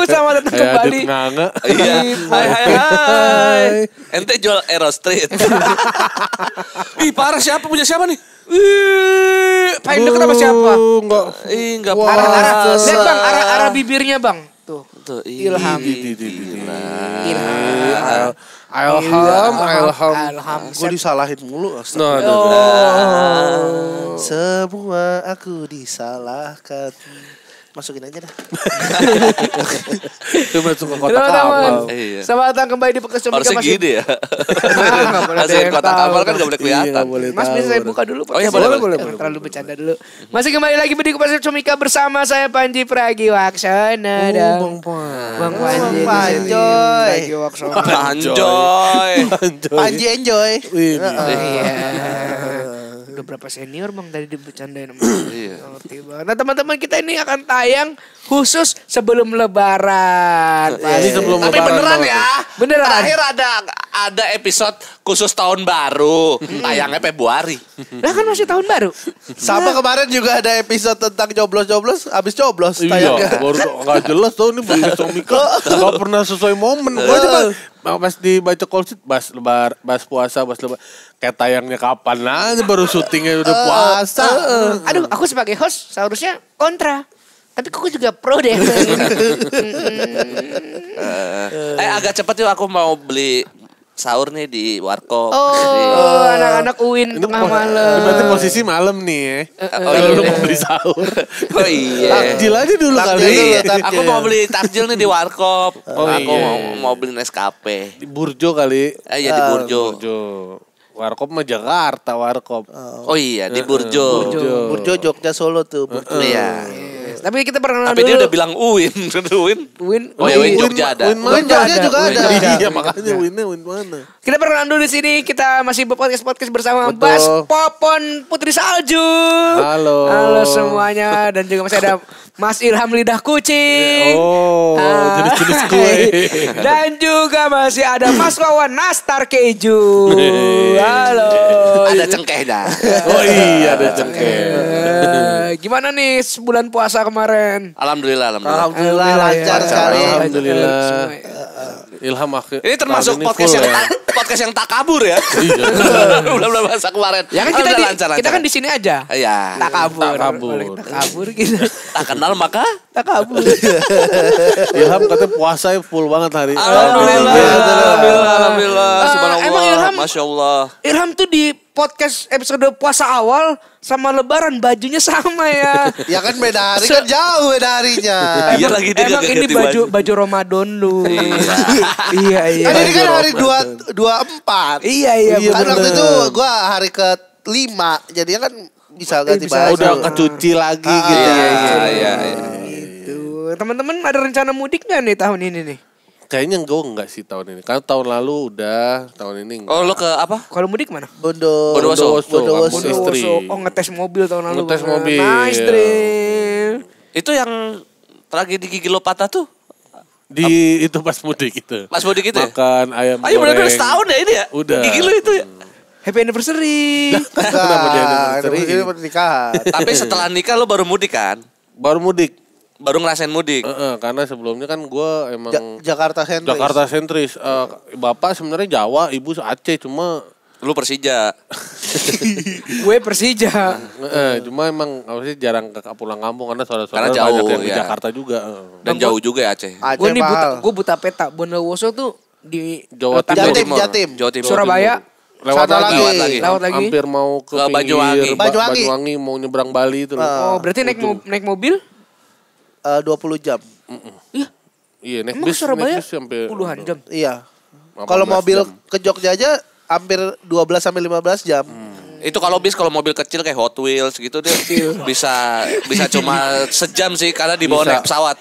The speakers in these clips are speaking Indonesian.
selamat datang kembali. Iya. Hai. Ente jual Aero Street. Ih, parah siapa punya siapa nih? Paling deket sama siapa? Enggak Arah. Lihat Bang, arah bibirnya Bang. Tuh. Ilham. Ilham. Gue disalahin mulu. Semua aku disalahkan. Masukin aja dah. Itu masuk ke kotak amal. Selamat datang kembali di podcast Comika. Harusnya gini ya. Masih kotak amal kan gak boleh kelihatan. Mas bisa saya buka dulu. Oh iya boleh. Terlalu bercanda dulu. Masih kembali lagi di podcast Comika bersama saya Panji Pragiwaksono dan Bang Panji Waksono. Panji enjoy. Udah berapa senior Bang tadi dibercandain sama ngerti banget. Nah teman-teman kita ini akan tayang khusus sebelum lebaran. Tapi beneran ya. Beneran. Terakhir ada episode khusus tahun baru. Tayangnya Februari. Lah kan masih tahun baru. Sama kemarin juga ada episode tentang joblos-joblos. Abis coblos tayangnya. Baru gak jelas tuh ini bagi Comika. Gak pernah sesuai momen. Gue aja pas dibaca call sheet bahas puasa, bahas lebaran. Kayak tayangnya kapan aja baru syutingnya udah puasa. Aduh, aku sebagai host seharusnya kontra. Tapi kok juga pro deh. Agak cepet yuk aku mau beli sahur nih di Warkop. Anak-anak UIN tengah malam. Berarti posisi malam nih lu mau beli sahur. Oh iya. Takjil aja dulu kali. Aku mau beli takjil nih di Warkop. Aku mau beli Nescafe. Di Burjo kali. Iya di Burjo. Warkop mah Jakarta, Warkop. Oh iya di Burjo. Burjo Jogja Solo tuh. Iya. Tapi kita perkenalan Tapi dulu. dia udah bilang UIN. Oh ya UIN Jogja ada. UIN Jogja juga ada. Iya makanya Win mana? Kita perkenalan dulu di sini. Kita masih podcast bersama Bas Popon Putri Salju. Halo semuanya. Dan juga masih ada Mas Ilham Lidah Kucing. Jenis-jenis kue. Dan juga masih ada Mas Wawan Nastar Keju. Halo. Ada cengkehnya. Oh iya ada cengkeh. Gimana nih sebulan puasa kemarin? Alhamdulillah. Lancar sekali. Alhamdulillah. Ilham akhir. Ini termasuk podcast yang tak kabur ya. Belum masa kemarin. Ya kan kita kan di sini aja. Iya. Tak kabur kita. Tak kenal maka tak kabur. Ilham katanya puasa full banget hari. Alhamdulillah. Subhanallah. Emang Ilham, Masya Allah. Ilham tuh di podcast episode puasa awal sama lebaran bajunya sama ya. Ya kan beda hari kan jauh beda harinya. Iya lagi dia emang ini baju Ramadan lu. Iya. Kan ini kan hari 24. Iya. Kan waktu itu gue hari ke-5. Jadinya kan bisa ganti baju. Udah kecuci lagi gitu. Iya. Gitu. Teman-teman ada rencana mudik gak nih tahun ini nih? Kayaknya gue enggak sih tahun ini. Karena tahun lalu udah, tahun ini enggak. Oh lo ke apa? Kalau mudik mana? Bondowoso. Istri. Oh ngetes mobil tahun lalu. Ngetes mobil. Nice dream. Itu yang tragedi gigi lo patah tuh? Itu pas mudik itu. Pas mudik itu Makan ayam goreng. Ayo bener-bener setahun ya ini ya? Udah. Gigi lo itu ya? Happy anniversary. Kenapa dia pernikahan? Tapi setelah nikah lo baru mudik kan? Baru mudik. Baru ngerasain mudik. Karena sebelumnya kan gue emang Jakarta sentris. Bapak sebenarnya Jawa, ibu Aceh, cuma lu Persija. Gue Persija. Cuma emang apa sih jarang pulang kampung karena Karena saudara-saudara jauh, banyak yang di ya. Jakarta juga. Dan jauh juga ya Aceh. Gue buta peta. Bondowoso tuh di Jawa Timur. Jatim. Lewat Surabaya. lagi. Hampir mau ke Banyuwangi. Banyuwangi mau nyebrang Bali itu. Oh, berarti naik mobil? 20 jam. Iya, naik Emang bis Surabaya sampai puluhan jam. Iya. Kalau mobil ke Jogja aja hampir 12 sampai 15 jam. Itu kalau mobil kecil kayak Hot Wheels gitu dia bisa cuma sejam sih karena dibawa naik pesawat.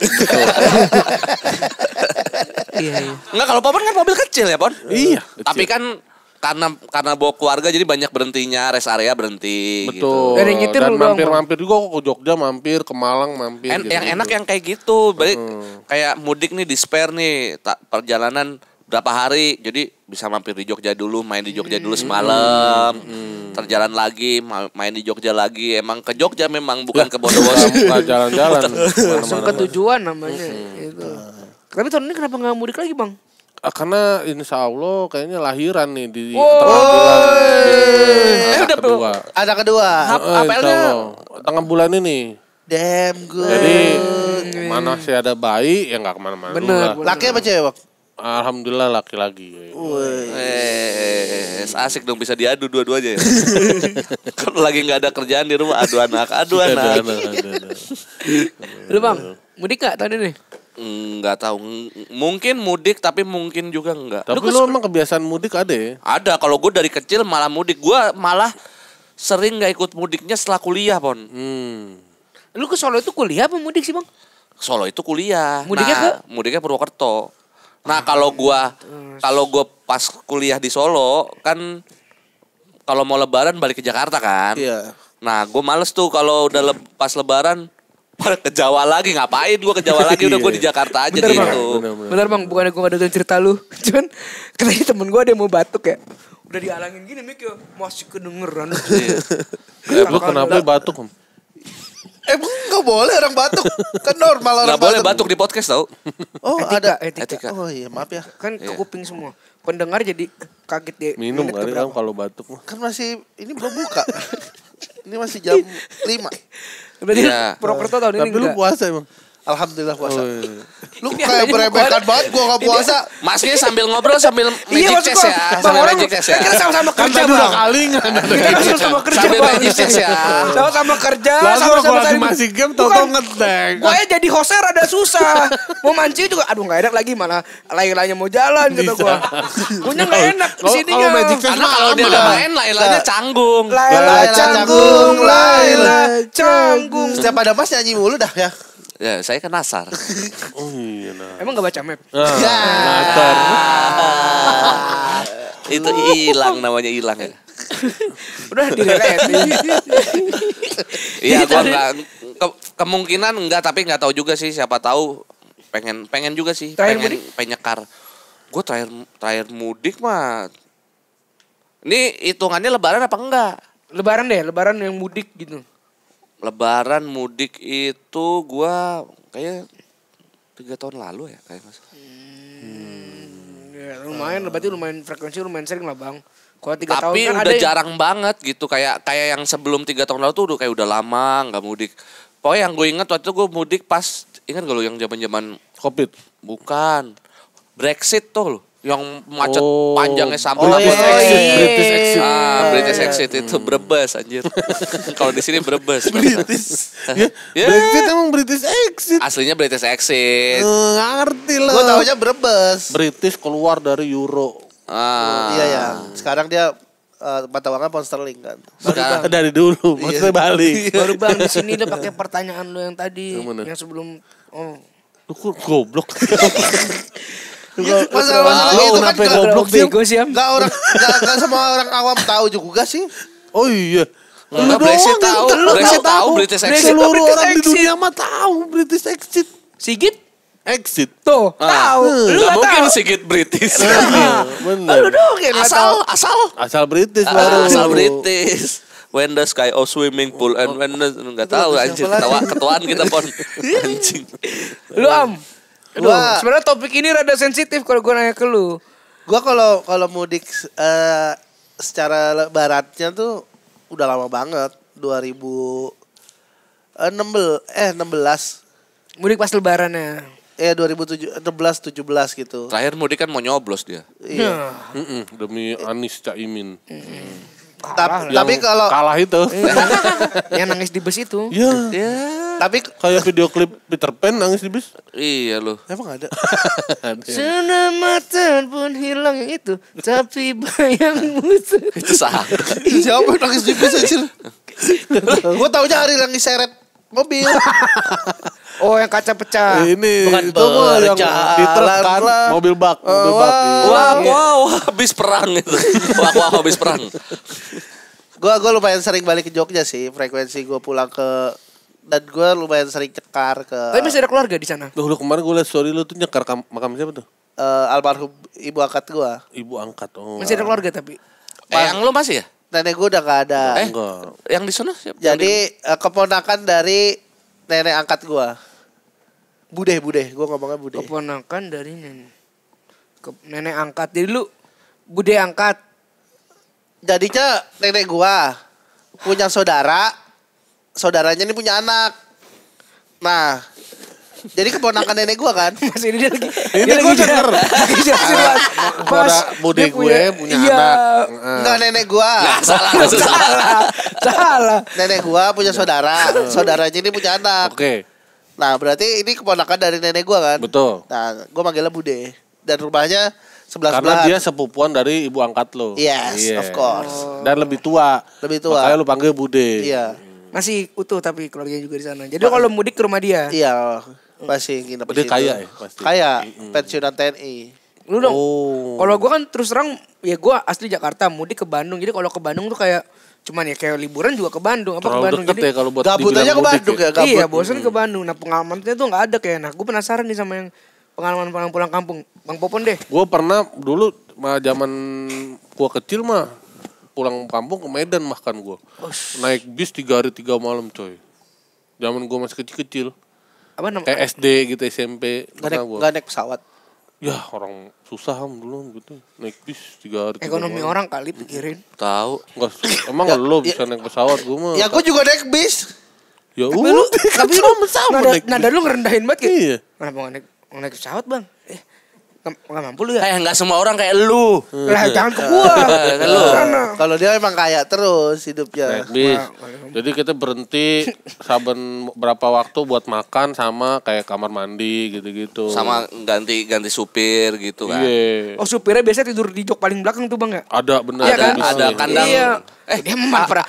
Iya. Enggak kalau Popon kan mobil kecil ya, Pon? Iya. Tapi kan karena bawa keluarga jadi banyak berhentinya, rest area berhenti. Betul. Dari nyetir Dan lu doang, mampir juga ke Jogja, mampir ke Malang, mampir. Yang enak yang kayak gitu. Baik kayak mudik nih di spare nih perjalanan berapa hari. Jadi bisa mampir di Jogja dulu, main di Jogja dulu semalam. Terjalan lagi, main di Jogja lagi. Emang ke Jogja memang bukan ke Bondowoso. Jalan-jalan. Langsung ke tujuan namanya. Gitu. Tapi tahun ini kenapa nggak mudik lagi bang? Karena insya Allah kayaknya lahiran nih di Oh. tengah bulan. Ada kedua. APL-nya Tengah bulan ini. Damn good. Jadi mana sih ada bayi ya nggak kemana-mana. Bener. dulu lah. Laki apa cewek Bang? Alhamdulillah laki-laki. asik dong bisa diadu dua-duanya ya. Kalau lagi nggak ada kerjaan di rumah adu anak. Lu bang, mudik nggak tahun ini? Nggak tahu. Mungkin mudik tapi mungkin juga enggak. Tapi lu emang kebiasaan mudik ada ya? Ada. Kalau gue dari kecil malah mudik. Gue malah sering nggak ikut mudiknya setelah kuliah, Pon. Lu ke Solo itu kuliah apa mudik sih bang? Solo itu kuliah. Mudiknya mudiknya Purwokerto. Nah, kalau gua pas kuliah di Solo kan kalau mau lebaran balik ke Jakarta kan. Iya. Nah, gue males tuh kalau udah pas lebaran ke Jawa lagi. Ngapain gue ke Jawa lagi, udah gue di Jakarta aja Bentar, gitu. Bener bang, bukannya gue gak dengerin cerita lu. Cuman katanya temen gue ada yang mau batuk ya. Udah dihalangin gini Mik ya, masih kedengeran. Lu kenapa batuk? Emang gak boleh orang batuk? Kan normal orang Gak boleh batuk di podcast tau. Oh Etika, ada. etika. Oh iya maaf ya. Kan ke kuping semua. Pendengar jadi kaget deh. Minum menit kali keberapa. kan kalau batuk mah. Kan masih ini belum buka. Ini masih jam 5. Berarti Iya. Purwokerto tahun ini Tapi lu enggak? puasa emang. Alhamdulillah puasa. Lu Ini kayak aja meremehkan gua- banget gua gak puasa. Masnya sambil ngobrol sambil Iya, magic maksud chest gua, ya. Bang, Sambil orang magic chest ya. kita sama-sama kerja Tadi udah bang. kalingan. Kita kan sama-sama kerja Sambil bang. magic chest ya. Sama-sama kerja, Lalu sama-sama kalau lagi cari- masih game Bukan. tau-tau ngetek. Gue jadi hostnya rada susah. Mau mancing juga aduh gak enak lagi malah lain-lainnya mau jalan kata gue. Punya gak enak Kalau kesininya. Magic Chess Karena kalau dia udah main lain-lainnya canggung. Laila canggung, Laila canggung. Setiap ada mas nyanyi mulu dah ya. Ya, saya kan nasar. Oh iya nah. Emang gak baca map? Natar. Itu hilang namanya hilang ya. Udah direret. Iya, gua enggak kemungkinan enggak, tapi enggak tahu juga sih, siapa tahu pengen juga sih, Terakhir pengen penyekar. Gue terakhir mudik mah. Ini hitungannya lebaran apa enggak? Lebaran deh, lebaran yang mudik gitu. Lebaran mudik itu gua kayak 3 tahun lalu ya kayak mas. Ya, lumayan, berarti lumayan frekuensi lumayan sering lah bang. Kalau 3 tahun Tapi kan udah ada yang- jarang banget gitu, kayak yang sebelum 3 tahun lalu tuh udah lama nggak mudik. Pokoknya yang gue inget waktu itu gue mudik pas, ingat gak lu yang zaman Covid. bukan Brexit tuh lo, yang macet Oh. panjangnya sampai Oh, lapor iya, exit. iya. British exit. British exit itu Brebes anjir. Kalau di sini Brebes. Ya, Ya. Brexit emang British exit. Aslinya British exit. Nggak ngerti lah. Gua taunya Brebes. British keluar dari Euro. Iya ya. Sekarang dia mata uangnya pound sterling kan. Sekarang Dari dulu, maksudnya balik. baru bang di sini udah pakai pertanyaan lu yang tadi, Yang mana? yang sebelum Lu kok goblok. Masalah-masalah Lu itu kan kenapa gak, goblok sih? bego sih Am. gak semua orang awam tahu juga sih. Oh iya. Enggak, Brexit tahu, Brexit tahu, British exit. Seluruh British orang di exit. dunia mah tahu British exit. Sigit Exit. tuh tahu, lu Nggak nggak mungkin tahu. Sigit British. Bener. Lu dong yang nggak tahu. Asal British baru. Asal British. When the sky of swimming pool and when the nggak tahu anjing, ketuaan kita pon anjing. Lu Am. Aduh, Gua- sebenarnya topik ini rada sensitif kalau gue nanya ke lu. Gua kalau mudik secara lebarannya tuh udah lama banget. 2016 Mudik pas lebarannya. 2017 17 gitu. Terakhir mudik kan mau nyoblos dia. Iya. Demi Anies Caimin. Tapi kalau Kalah itu. Yang nangis di bus itu. Ya. tapi Kayak video klip Peter Pan nangis di bis. Iya loh. emang ada. Senamatan pun hilang yang itu, tapi bayangmu Itu salah. Siapa yang nangis di bis anjir? Gua taunya hari nangis seret mobil. Oh, yang kaca pecah. Ini Bukan itu mah yang di truk kan berjalan. mobil bak, mobil bak. Wah, habis perang itu. Wah, habis perang. Gua lumayan sering balik ke Jogja sih. Frekuensi gua pulang ke dan gua lumayan sering cekar ke Tapi masih ada keluarga di sana. Tuh lu kemarin gue liat story lu tuh nyekar makam siapa tuh? almarhum ibu angkat gua. Ibu angkat. Oh. Masih ada keluarga tapi. Yang lu masih ya? Nenek gua udah gak ada. Enggak. Yang di sana siapa? Jadi keponakan dari nenek angkat gua. Bude. Gue ngomongnya bude. Keponakan dari nenek angkat. Jadi lu bude angkat. Jadinya nenek gua punya saudaranya ini punya anak. Nah, jadi keponakan nenek gua kan. Mas ini dia lagi. Ini gue denger. Mas, bude dia gue punya iya. anak. Enggak nenek gua. Salah. Nenek gua punya saudaranya ini punya anak. Oke, Nah, berarti ini keponakan dari nenek gua kan. betul. Nah, gua manggilnya bude. Dan rumahnya Karena 11-11. dia sepupuan dari ibu angkat lo. Yes, Iya. of course. Dan lebih tua. Lebih tua. Makanya lu panggil bude. Iya. Masih utuh tapi keluarganya juga di sana. Jadi kalau mudik ke rumah dia. Iya, masih nginep di Dia situ. kaya ya pasti. Kaya, pensiunan TNI. Lu dong. Oh. Kalau gue kan terus terang ya gue asli Jakarta mudik ke Bandung. Jadi kalau ke Bandung tuh kayak cuman ya kayak liburan juga ke Bandung. Apa ke Terlalu Bandung deket ya kalau buat Gabut dibilang aja ke mudik Bandung ya. ya, gabut. Iya bosan ke Bandung. Nah pengalamannya tuh nggak ada kayak. Nah gue penasaran nih sama yang pengalaman pulang kampung. Bang Popon deh. Gue pernah dulu zaman gua kecil mah pulang kampung ke Medan makan gua. Naik bis 3 hari 3 malam coy. Zaman gua masih kecil-kecil. Apa namanya? Kayak SD gitu SMP. Pernah gua. Nggak naik pesawat. Ya orang susah dulu gitu. Naik bis 3 hari 3 Ekonomi malam. orang kali pikirin. Tahu. Enggak, emang lo bisa naik pesawat gua mah. Ya gue juga naik bis. Ya Tapi lu sama naik nada lu ngerendahin banget gitu. Iya. Kenapa nggak naik pesawat bang? Nggak mampu lu ya? Kayak nggak semua orang kayak lu. Lah jangan ke gua. Kan lu. Sana. Kalau dia emang kaya terus hidupnya. Naik bis. Jadi kita berhenti saben berapa waktu buat makan sama kayak kamar mandi gitu-gitu. Sama ganti supir gitu kan. Iya. Oh supirnya biasa tidur di jok paling belakang tuh bang ya? Ada benar Iya kan? Ada kandang. Iya. Dia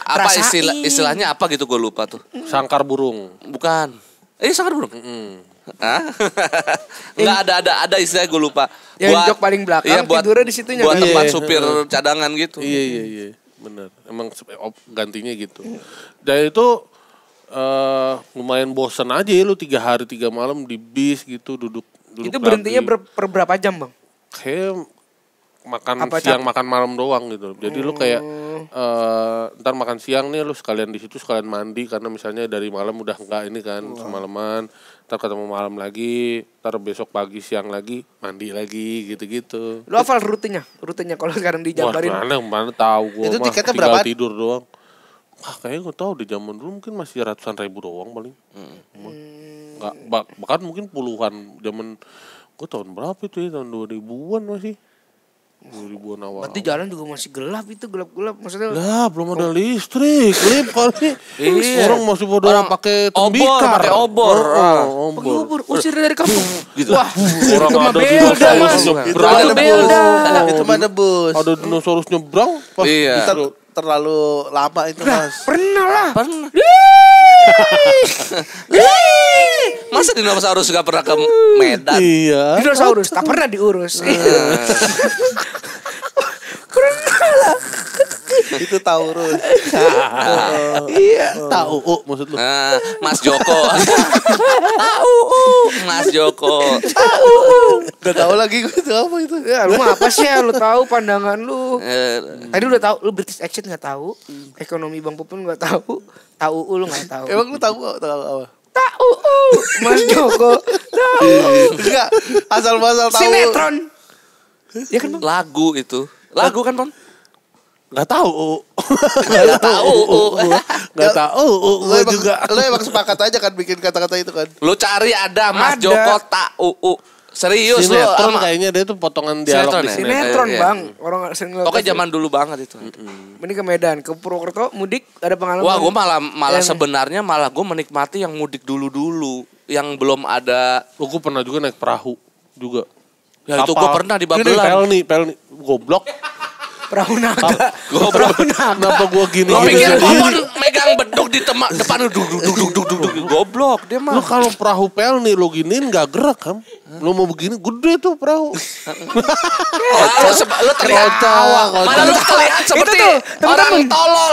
Apa istilahnya apa gitu gue lupa tuh. Sangkar burung. Bukan. Sangkar burung. Hah? Enggak ada istilah gue lupa. Yang jok paling belakang tidurnya di situnya buat kan? tempat Iya. supir cadangan gitu. Iya. Benar. Emang gantinya gitu. Dan itu lumayan bosan aja ya lu 3 hari 3 malam di bis gitu duduk Itu berhentinya per berapa jam bang? Kayak makan Apa siang makan malam doang gitu. Jadi lu kayak ntar makan siang nih lu sekalian di situ sekalian mandi karena misalnya dari malam udah enggak ini kan semalaman, ntar ketemu malam lagi, ntar besok pagi siang lagi mandi lagi gitu-gitu. Lu hafal rutenya kalau sekarang dijabarin. Wah, mana tahu gua Itu mah tiketnya tinggal berapaan? tidur doang. Kayaknya gue tahu di zaman dulu mungkin masih ratusan ribu doang paling. Enggak bahkan mungkin puluhan zaman gue tahun berapa itu ya tahun 2000-an masih. 2000-an awal. Berarti jalan juga masih gelap itu gelap-gelap maksudnya. Lah belum ada listrik, lip kali. Iya. Orang masih pada pakai tembikar. pakai obor. Pakai obor usir dari kampung. Gitu. Wah, Orang itu mah ada Belda mas. dinosaurus Itu nyebrang. mah Belda. Itu mah debus. Ada dinosaurus nyebrang. Pas Iya. Kita terlalu lama itu mas. Pernah lah. Pernah. Masa dinosaurus gak pernah ke Medan? Iya. Dinosaurus tak pernah diurus. Itu Taurus. Iya. Tahu maksud lu. Nah, Mas Joko. Tahu, Mas Joko. Gak tahu lagi gue itu apa itu. Ya lu mah apa sih ya lu tahu pandangan lu. Eh, Tadi udah tahu lu British accent enggak tahu. Ekonomi Bang Popon enggak tahu. Tahu lu enggak tahu. Emang lu tahu apa? Tahu Mas Joko. Tahu. Enggak, asal-masal tahu. Sinetron. Ya kan Bang? Lagu itu. Lagu kan, Pon? Enggak tahu. Gak tahu. Enggak tahu Lu gua emang, juga. lu emang sepakat aja kan bikin kata-kata itu kan. Lu cari ada Mas Ada. Joko tahu. Serius lu Sinetron sama- kayaknya dia tuh potongan dialog Sinetron di ya? sini. Sinetron Iya. Bang. Orang sering ngeliat. Pokoknya zaman dulu banget itu. Ini ke Medan, ke Purwokerto mudik ada pengalaman. Wah, gue malah Yang- sebenarnya gue menikmati yang mudik dulu, yang belum ada. Gue pernah juga naik perahu juga. Ya itu gue pernah di Ini Babelan. Pelni goblok. perahu naga. Goblok. Kenapa gua gini? Lo gini pikir sendiri? Popon megang beduk di depan duduk. Goblok dia Lu mah. kalau perahu pelni lu giniin gak gerak kan? Lu mau begini gede tuh perahu. Lu terlihat mana lu terlihat seperti tuh, orang tolol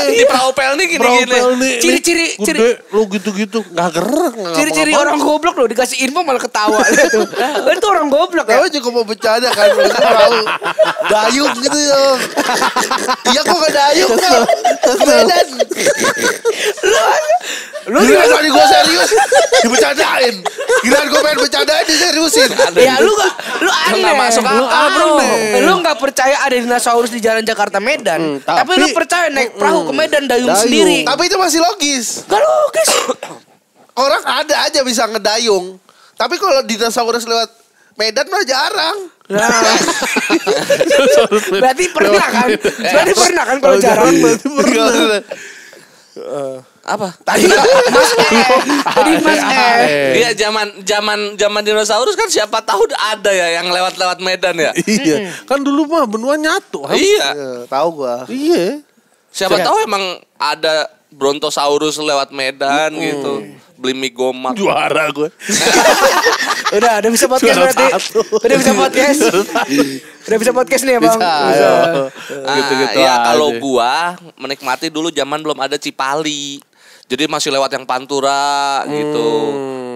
di perahu pelni Perahu gini-gini. pelni Ciri-ciri gede lu gitu-gitu gak gerak. nggak Ciri-ciri ngapa-ngapain. orang goblok loh dikasih info malah ketawa gitu. Itu orang goblok ya. Tahu juga mau bercanda kan, tahu dayung gitu ya. Iya kok gak dayung kan? Medan. Lu Giliran tadi gue serius, dibercandain. Giliran gue pengen bercandain, diseriusin. Ya lu aneh. Nggak masuk akal, bro. Lu gak percaya ada dinosaurus di jalan Jakarta Medan. Tapi lu percaya naik perahu ke Medan dayung sendiri. Tapi itu masih logis. Gak logis. Orang ada aja bisa ngedayung. Tapi kalau dinosaurus lewat Medan mah jarang. Nah. Berarti pernah kan kalau jarang. Berarti pernah. Apa? Tadi Mas Iya zaman dinosaurus kan siapa tahu ada ya yang lewat Medan ya. Iya. Kan dulu mah benua nyatu. Iya. Tahu gua. Iya. Siapa tahu emang ada Brontosaurus lewat Medan gitu. Beli mie gomak. Juara gue. Udah bisa podcast berarti. Udah bisa podcast. Udah bisa podcast nih ya Bang. Bisa. Gitu-gitu Ya aja. kalau gua menikmati dulu zaman belum ada Cipali. Jadi masih lewat yang Pantura gitu.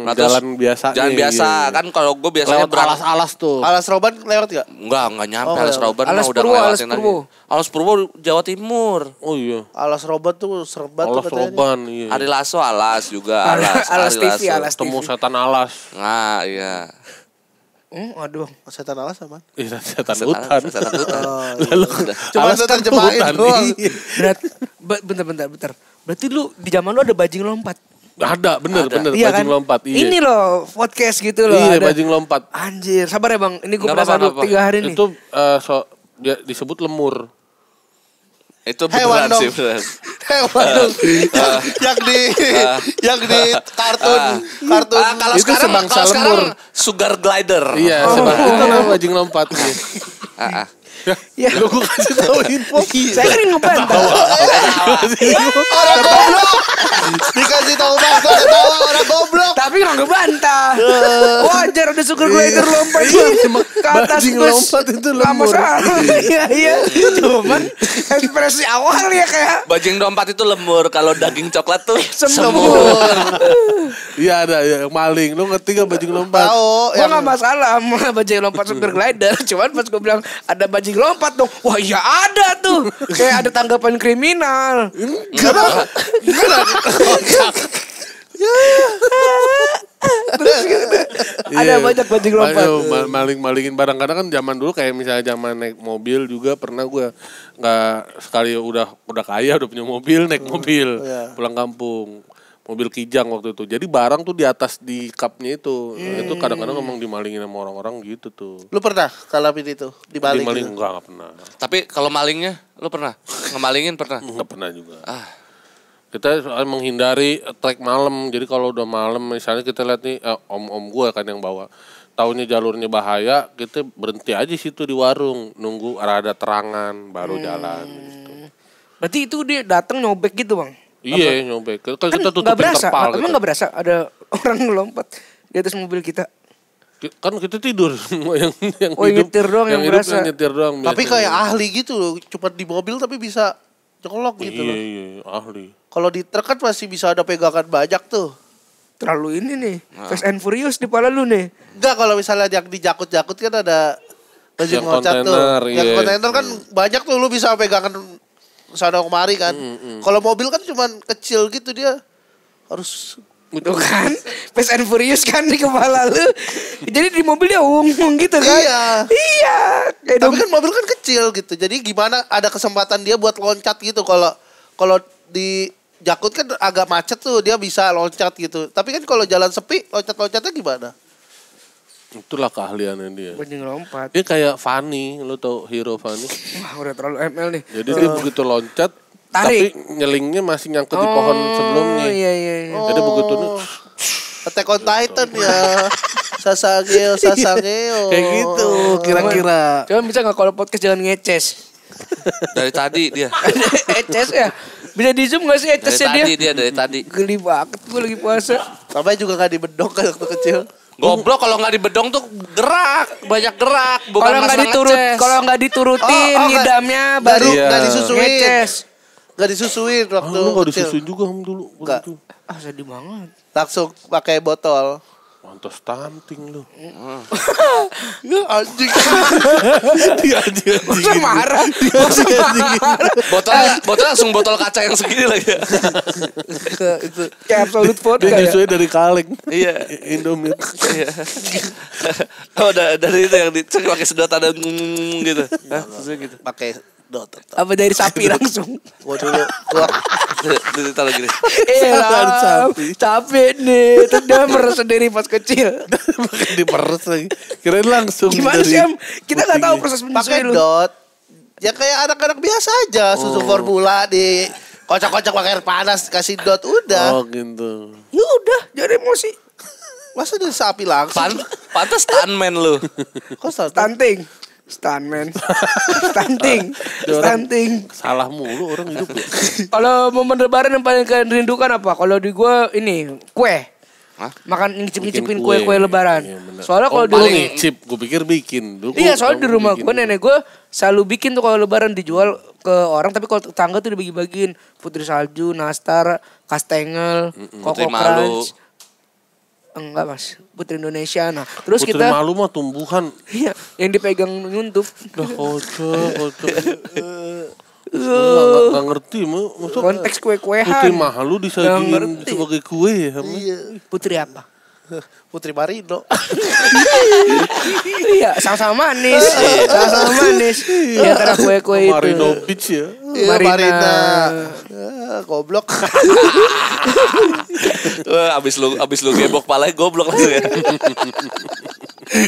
Nah, terus jalan biasa. Jalan biasa kan kalau gua biasanya Lewat alas-alas tuh. Alas Roban lewat gak? Enggak nyampe Oh, Alas Roban mah Alas udah Purwo, ngelewatin Alas lagi. Purwo. Alas Purwo Jawa Timur. Oh iya. Alas Roban tuh serbat tuh Alas katanya. Roban. Iya. Ari Lasso Alas juga Alas. Alas Ari TV, Lasso. Alas TV. Temu setan alas. Nah iya. Oh, Aduh. setan alas sama. Iya, setan hutan. Setan hutan. Lalu Cuma alas itu kan terjemahin hutan, doang. iya. Bentar. Berarti lu di zaman lu ada bajing lompat. Ada, bener, Iya bajing kan? lompat. Iya. Ini loh podcast gitu loh. Iya, ada. bajing lompat. Anjir, sabar ya Bang. Ini gue Nggak penasaran apa-apa, 3 hari nih. Itu dia disebut lemur. Itu Hewan beneran dong. sih beneran. Hewan dong. yang di kartun. Kalau Itu sekarang sebangsa kalau sekarang lemur. sugar glider. Iya, sebab itu namanya bajing lompat. Iya. Ah, ah. Ya. Lu gua kasih tahu info. Saya kan yang ngebantah. Orang goblok. Dikasih tahu fakta ketawa orang goblok. Tapi nggak ngebantah. Wajar ada sugar glider lompat ke atas Bajing bus. lompat itu Nggak lemur. masalah. Iya. Cuman ekspresi awal ya kayak Bajing lompat itu lemur, kalau daging coklat tuh semur. Iya ada yang maling. Lu ngerti gak bajing lompat? Tahu Gue yang gak masalah sama bajing lompat sugar glider. Cuman pas gue bilang ada bajing lompat dong. Wah iya ada tuh. Kayak ada tanggapan kriminal. Ada banyak bajing lompat. Maling-malingin barang. Kadang kan zaman dulu kayak misalnya zaman naik mobil juga pernah gue nggak sekali udah kaya udah punya mobil naik mobil pulang kampung. Mobil Kijang waktu itu. Jadi barang tuh di atas di cupnya itu. Itu kadang-kadang emang dimalingin sama orang-orang gitu tuh. Lu pernah ngalamin itu? Dibalik Dimaling gitu? enggak pernah. Tapi kalau malingnya, lu pernah? Ngemalingin pernah? Enggak pernah juga. Kita soalnya menghindari trek malam. Jadi kalau udah malam misalnya kita lihat nih om-om gue kan yang bawa. Taunya jalurnya bahaya, kita berhenti aja situ di warung nunggu ada terangan baru jalan gitu. Berarti itu dia datang nyobek gitu bang? Iya nyobek. Kan kita Kan tutupin nggak berasa, terpal emang gitu. nggak berasa ada orang ngelompat di atas mobil kita? Kan kita tidur semua yang Oh, yang nyetir doang yang hidup berasa. yang nyetir doang. Tapi biasanya. kayak ahli gitu loh. Cuma di mobil tapi bisa nyekolok gitu loh. Iya ahli. Kalau di truk kan masih bisa ada pegangan banyak tuh. Terlalu ini nih, Fast and Furious di pala lu nih. Enggak kalau misalnya yang dijakut-jakut kan ada bajing Yang loncat tuh. kontainer, Yang iya. kontainer kan banyak tuh lu bisa pegangan sana kemari kan. Kalau mobil kan cuman kecil gitu dia harus Itu kan, Fast and Furious kan di kepala lu. Jadi di mobil dia umum gitu kan. Iya. Iya. Kayak Tapi kan mobil kan kecil gitu. Jadi gimana ada kesempatan dia buat loncat gitu. Kalau di jakut kan agak macet tuh dia bisa loncat gitu. Tapi kan kalau jalan sepi loncat-loncatnya gimana? Itulah keahliannya dia. bajing lompat. Dia kayak Fanny, lu tau hero Fanny. Wah udah terlalu ML nih. Jadi dia begitu loncat, Tarik. tapi nyelingnya masih nyangkut di pohon sebelumnya. Iya. Jadi begitu nih, Attack on Titan ya. Sasageo. kayak gitu kira-kira. Coba bisa gak kalau podcast jangan ngeces? Dari tadi dia. Eces ya? Bisa di zoom gak sih Dari ecesnya tadi dia? dia dari tadi. Geli banget gue lagi puasa. Namanya juga gak dibedok kan waktu kecil. Goblok kalau nggak dibedong tuh gerak, banyak gerak, bukan Kalau nggak masalah kalau nggak diturutin Oh, ngidamnya Baru baru Iya. gak disusuin. ngeces. Gak disusuin Ah, waktu lu gak kecil. disusuin juga dulu. Nggak. begitu. Ah sedih banget. Langsung pakai botol. Mantas stunting lu. Ya anjing. Dia anjing. Masa marah? Botol langsung botol kaca yang segini lagi. Itu. Kayak Absolut Vodka Dia ya. nyusuin dari kaleng. Iya. Indomie. Iya. Oh, dari itu yang pakai sedot ada gitu. Hah? Gitu. Pakai dot. Apa dari sapi langsung? Gua Ditaruh gini. Dari sapi. Capek nih. Terus dia meres sendiri pas kecil. Pakai diperes lagi. Kirain langsung Gimana dari sih Am? Kita gak tahu putihnya. proses pakai menyusui lu. dot. Ya kayak anak-anak biasa aja, susu formula di kocok-kocok pakai air panas kasih dot udah. Oh gitu. Ya udah, jangan emosi. Masa dari sapi langsung? Pantes stuntman lu. Kok stunting? Stunting. Stuntman. Stunting. Stunting. Salah mulu orang hidup ya. Kalau momen lebaran yang paling kalian rindukan apa? Kalau di gua ini kue. Hah? Makan ngicip-ngicipin Bikin kue. kue-kue lebaran. Iya, bener. Soalnya kalau di Paling ngicip, gue pikir bikin. Dulu iya, gua soalnya di rumah bikin. gue nenek gue selalu bikin tuh kalau lebaran dijual ke orang, tapi kalau tetangga tuh dibagi-bagiin putri salju, nastar, kastengel, koko Putri malu. crunch. Enggak mas, putri Indonesia. Nah, terus Putri kita malu mah tumbuhan. iya, yang dipegang nyuntup. Dah kocok. Gak ngerti maksud Konteks kue-kuehan. Putri malu Nggak disajiin ngerti. sebagai kue ya. Iya. Putri apa? Putri Marino. Iya, sama-sama manis. Sama-sama manis. Di antara kue-kue itu. Marino Beach ya. Iya, Marina. Marina. Goblok. Wah, abis lu gebok palanya goblok langsung ya.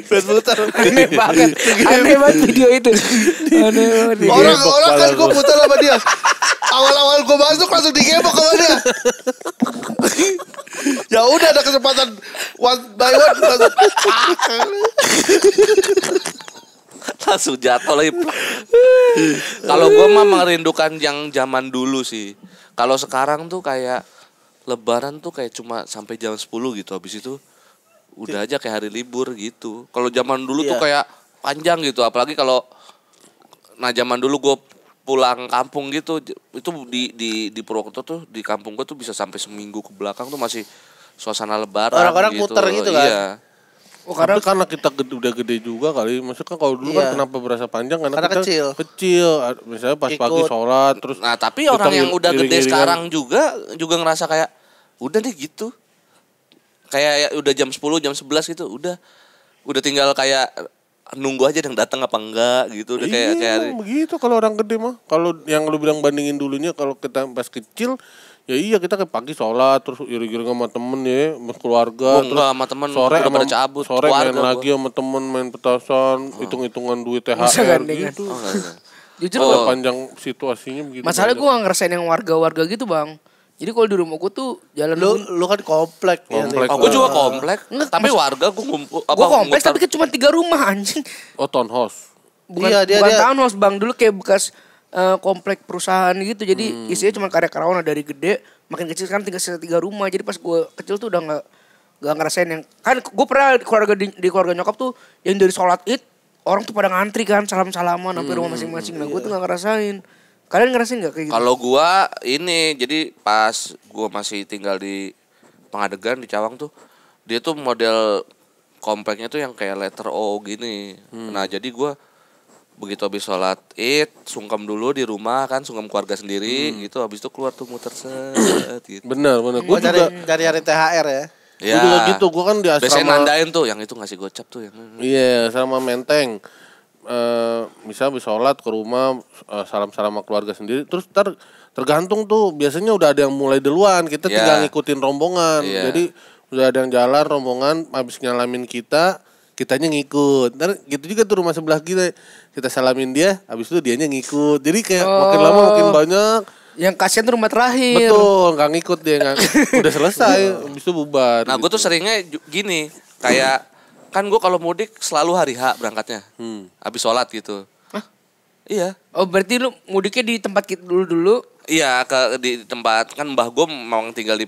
Putar. Aneh banget. Aneh banget video itu. Aneh banget. Orang kan gue putar sama dia. Awal-awal gue masuk langsung digebok sama dia. Ya udah ada kesempatan one by one Langsung jatuh lagi. Kalau gue mah merindukan yang zaman dulu sih. Kalau sekarang tuh kayak lebaran tuh kayak cuma sampai jam 10 gitu. Habis itu udah aja kayak hari libur gitu. Kalau zaman dulu tuh Iya. kayak panjang gitu. Apalagi kalau zaman dulu gue pulang kampung gitu, itu di Purwokerto tuh, di kampung gue tuh bisa sampai seminggu ke belakang tuh masih suasana lebaran. Orang-orang gitu. muter gitu kan? Iya. Oh, Karena kita udah gede juga kali. Maksudnya kalau dulu Iya. kan kenapa berasa panjang karena Karena kita kecil. Misalnya pas Ikut. pagi sholat terus. Nah tapi kita orang yang udah gede iring-iringan. sekarang juga ngerasa kayak udah deh gitu. Kayak ya udah jam 10, jam 11 gitu, udah tinggal kayak nunggu aja yang datang apa enggak gitu. Udah kayak emang begitu kalau orang gede mah. Kalau yang lu bilang bandingin dulunya kalau kita pas kecil ya iya kita kayak pagi sholat terus iring-iring sama temen ya sama keluarga. Gua terus enggak sama temen, sore udah pada cabut, sore main keluarga gua. lagi sama temen main petasan hitung-hitungan duit Bisa THR gandengan. gitu. Oh, enggak. Jujur Udah gua- panjang situasinya begitu. masalahnya gue gak ngerasain yang warga-warga gitu bang. Jadi kalau di rumah gue tuh jalan lu kan komplek ya. Komplek. Oh, gue juga komplek. Enggak, Tapi warga gue ngumpul gue kompleks tapi kan cuma 3 rumah anjing. Oh townhouse. Bukan, Iya, dia- bukan dia- townhouse bang, dulu kayak bekas komplek perusahaan gitu. Jadi isinya cuma karya-karyawan dari gede, makin kecil kan tinggal 3 rumah. Jadi pas gue kecil tuh udah nggak ngerasain yang kan gue pernah di keluarga nyokap tuh yang dari sholat id orang tuh pada ngantri kan salam-salaman sampai rumah masing-masing. Nah gue tuh nggak ngerasain. Kalian ngerasain nggak kayak gitu? Kalau gua ini jadi pas gua masih tinggal di Pengadegan di Cawang tuh, dia tuh model kompleknya tuh yang kayak letter O gini. Nah jadi gua begitu habis sholat id sungkem dulu di rumah kan, sungkem keluarga sendiri gitu, habis itu keluar tuh muter set gitu. Benar. Gue Gua juga. cari THR ya. Ya. Gue juga gitu. Gue kan di Biasanya asrama. nandain tuh yang itu ngasih gocap tuh yang. Iya, sama Menteng. Misal habis sholat ke rumah salam-salam sama keluarga sendiri. Terus tergantung tuh biasanya udah ada yang mulai duluan. Kita Iya. tinggal ngikutin rombongan. Iya. Jadi udah ada yang jalan rombongan habis nyalamin kitanya ngikut. Ntar gitu juga tuh rumah sebelah kita salamin dia, habis itu dianya ngikut. Jadi kayak makin lama makin banyak. Yang kasihan tuh rumah terakhir. Betul, nggak ngikut dia nggak. Udah selesai, habis itu bubar. Nah gue tuh seringnya gini, kayak kan gue kalau mudik selalu hari H berangkatnya, habis sholat gitu. Iya. Oh berarti lu mudiknya di tempat kita dulu. Iya di tempat kan mbah gue memang tinggal di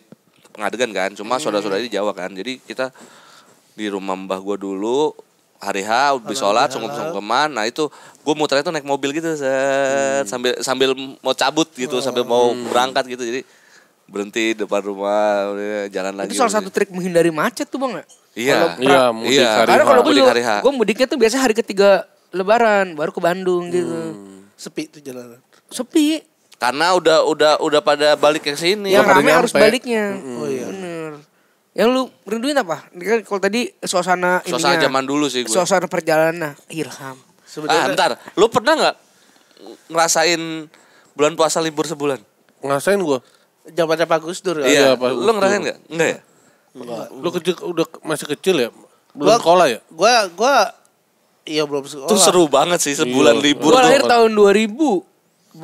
Pengadegan kan, cuma saudara-saudara di Jawa kan, jadi kita di rumah mbah gue dulu hari H habis sholat sungkem-sungkeman. Nah itu gue muternya tuh naik mobil gitu set, sambil mau cabut gitu, sambil mau berangkat gitu, jadi berhenti depan rumah, udah jalan lagi. Itu salah satu trik menghindari macet tuh Bang. Iya. Iya, mudik hari Karena kalau Mudik hari H. gue mudiknya tuh biasa hari ketiga Lebaran baru ke Bandung gitu. Sepi tuh jalanan. Sepi. Karena udah pada balik ke sini. Yang pada rame harus nyampe. baliknya. Oh iya. Bener. Yang lu rinduin apa? Ini kan kalau tadi suasana Suasana ininya, zaman dulu sih gue. Suasana perjalanan. Ilham. Sebenarnya Ntar, lu pernah nggak ngerasain bulan puasa libur sebulan? Ngasain gue. zamannya Pak Gus Dur. Iya, Pak lu Gus ngerasain Dur. nggak? Enggak ya? Lu kecil udah masih kecil ya? Belum sekolah ya? Gua iya belum sekolah. Itu seru banget sih sebulan Iya. libur Gue tuh. lahir tahun 2000.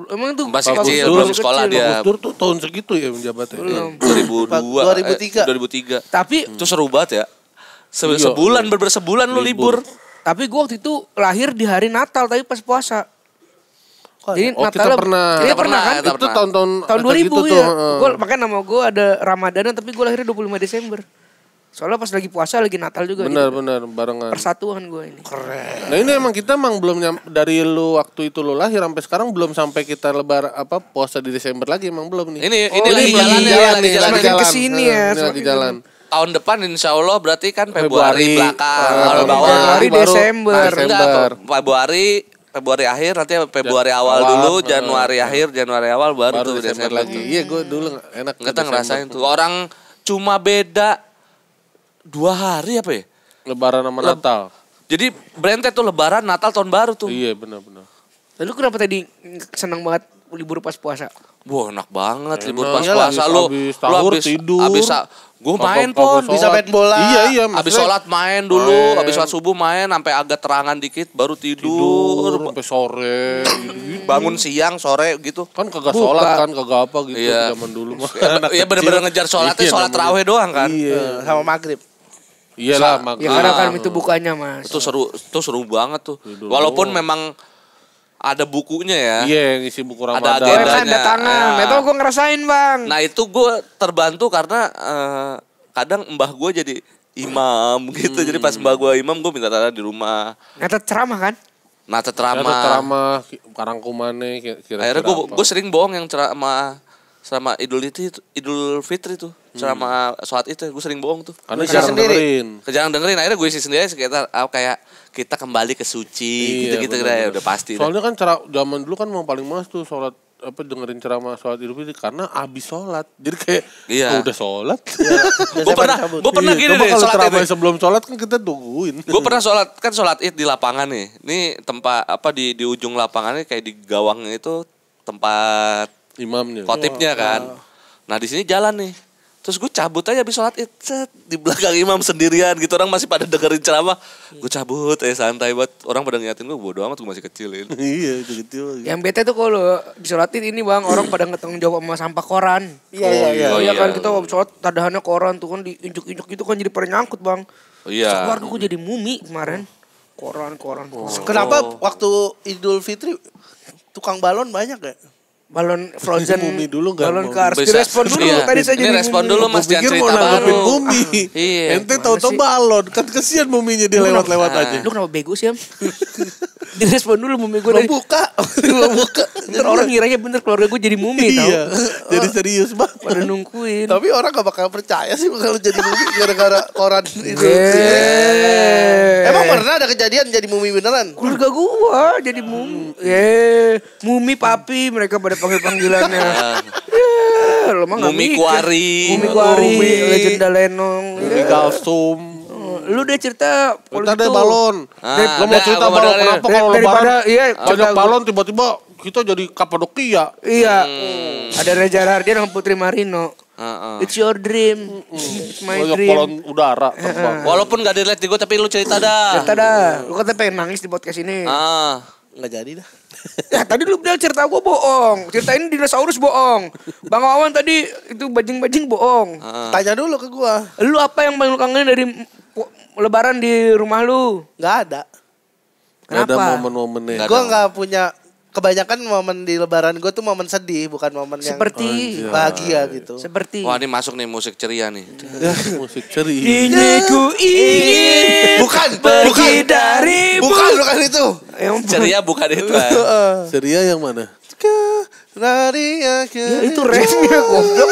Emang tuh Masih Pak kecil, Gus Dur belum masih sekolah kecil. dia. Gus Dur tuh tahun segitu ya menjabatnya. Belum. 2002, 2003. 2003. Tapi Itu seru banget ya. Iya. Sebulan bersebulan lu libur. gue waktu itu lahir di hari Natal tapi pas puasa. Jadi Oh, kita pernah. Iya Kita pernah kan? pernah. Itu tahun-tahun Tahun kayak 2000 gitu ya. tuh, Gue makanya nama gue ada Ramadanan tapi gue lahirnya 25 Desember. Soalnya pas lagi puasa lagi Natal juga. Benar-benar barengan. Persatuan gue ini. Nah ini emang kita emang belum dari lu waktu itu lu lahir sampai sekarang belum sampai kita puasa di Desember lagi emang belum nih. Ini Oh, lagi ini jalan lagi ya, jalan lagi nih, jalan. lagi Jalan. kesini ya, Ini lagi semakin jalan. Tahun depan insya Allah berarti kan Februari. Februari belakang. Kalau bawah. Februari, baru Desember. Enggak, Februari akhir nanti Februari awal dulu, Januari akhir, Januari awal baru tuh Desember lagi. tuh. Iya gue dulu enak. Kita ngerasain tuh orang cuma beda 2 hari apa ya? Lebaran sama Natal. Jadi berentet tuh Lebaran, Natal, Tahun Baru tuh. Iya benar-benar. Lalu kenapa tadi senang banget libur pas puasa? Wah enak banget libur Enak. pas Iyalah, puasa lu. abis sahur tidur. Gue main Kagak pon. sholat. Bisa main bola. Iya. Abis maksudnya sholat main dulu, main. abis sholat subuh main sampai agak terangan dikit baru tidur tidur. sampai sore. gitu. Bangun siang, sore gitu. Kan kagak Buka. sholat kan, kagak apa gitu Iya. zaman dulu mah. Iya bener-bener ngejar sholatnya, Iya, sholat namanya. raweh doang kan. Iya. Sama maghrib. Iyalah Ya maghrib. karena kan itu bukannya mas. Itu seru banget tuh. Walaupun memang ada bukunya ya. Iya, yang isi buku Ada Ramadan. Gue kan agendanya. ada tangan. Ya. Itu gue ngerasain bang. Nah itu gue terbantu karena kadang mbah gue jadi imam gitu. Jadi pas mbah gue imam gue minta tanda di rumah. Nyata ceramah kan? Nata Ada ceramah. ceramah karangkumane kira-kira. Akhirnya apa. gue sering bohong yang ceramah sama Idul Fitri tuh. Ceramah sholat itu gue sering bohong tuh. Karena Isi jarang sendiri. dengerin. Kejarang dengerin akhirnya gue isi sendiri sekitar kayak kita kembali ke suci Iya, gitu-gitu bener-bener. ya udah pasti. dah. Soalnya kan zaman dulu kan mau paling males tuh sholat dengerin ceramah sholat Idul Fitri karena abis sholat. Jadi kayak Iya. udah sholat. Gue pernah Iya, gini coba deh kalau sholat ceramah itu. sebelum sholat kan kita tungguin. Gue pernah sholat id di lapangan nih. Ini tempat di ujung lapangannya kayak di gawangnya itu tempat Imamnya. khotibnya kan. Nah di sini jalan nih. Terus gue cabut aja habis sholat id, set, di belakang imam sendirian gitu, orang masih pada dengerin ceramah. Gue cabut santai banget, orang pada ngeliatin gue, bodo amat gue masih kecilin. Iya, gitu. Yang bete tuh kalau disolatin ini bang orang pada ngetanggung jawab sama sampah koran. Iya. Oh, Iya iya. kan kita waktu sholat tadahannya koran tuh kan diinjuk-injuk gitu kan jadi pada nyangkut bang. Oh, iya. Keluarga gue jadi mumi kemarin. Koran. Kenapa waktu Idul Fitri tukang balon banyak ya? Balon frozen. Mumi dulu nggak Balon mau. kars. Bisa. Direspon dulu Iya. tadi saya Ini jadi respon mumi. dulu, Mas. Gue pikir jangan mau cerita nanggepin baru. Mumi. Iya. Ente tahu-tahu sih? balon. Kan kesian muminya dia lewat-lewat aja. Lu kenapa bego sih am? Direspon dulu mumi gue Belum dari. buka. Belum buka. Ntar orang ngiranya bener keluarga gue jadi mumi tau. Iya. Jadi serius banget. Pada nungguin. Tapi orang gak bakal percaya sih kalau jadi mumi gara-gara koran itu. Emang pernah ada kejadian jadi mumi beneran? Keluarga gua jadi mumi. Mumi papi mereka pada panggil-panggilannya. Lo mah nggak Mumi mikir. Kuari. Mumi Kuari, Mumi. Legenda Lenong. Di Galsum. Lu deh cerita Kita ada balon. Ah, Lo mau ada, cerita gua mau balon dengerin. kenapa kalau Daripada, lebaran iya, banyak cerita gua. balon tiba-tiba kita jadi Kapadokia. Iya. Ada Reza Rahardian sama Putri Marino. Heeh. It's your dream. It's my Banyak dream. balon udara terbang. Walaupun gak dilihat di gue tapi lu cerita dah. Cerita dah. Lu katanya pengen nangis di podcast ini. Ah. Nggak jadi dah. Ya tadi lu bilang cerita gua bohong. Ceritain dinosaurus bohong. Bang Wawan tadi itu bajing-bajing bohong. Tanya dulu ke gua. Lu apa yang paling lu kangenin dari lebaran di rumah lu? Nggak ada. Gak ada Kenapa? momen-momennya. Nggak Gua ada. nggak punya. Kebanyakan momen di lebaran gua tuh momen sedih. Bukan momen yang Seperti bahagia gitu. seperti Wah ini masuk nih musik ceria nih. Musik ceria. ini ku ingin Bukan. pergi darimu. Bukan itu. Yang Ceria bukan itu. Ceria yang mana? Dari Ya, itu refnya goblok.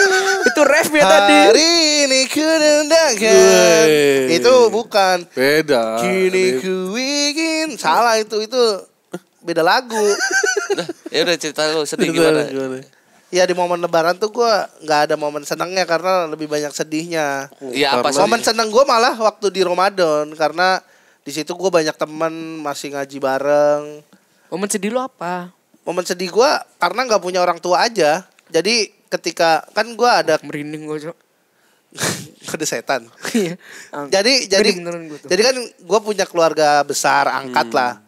Itu refnya tadi. Hari ini ku dendangkan. Wih. Itu bukan. Beda. Kini ku ingin. Salah itu beda lagu. Ya udah cerita lu sedih gimana? Ya di momen lebaran tuh gue gak ada momen senangnya karena lebih banyak sedihnya. Iya apa sih? Momen seneng gue malah waktu di Ramadan karena di situ gue banyak temen masih ngaji bareng. Momen sedih lu apa? Momen sedih gue karena gak punya orang tua aja. Jadi ketika kan gue ada Merinding gue, Cok. kode setan. Iya. Jadi beneran gua tuh. jadi kan gue punya keluarga besar angkat lah.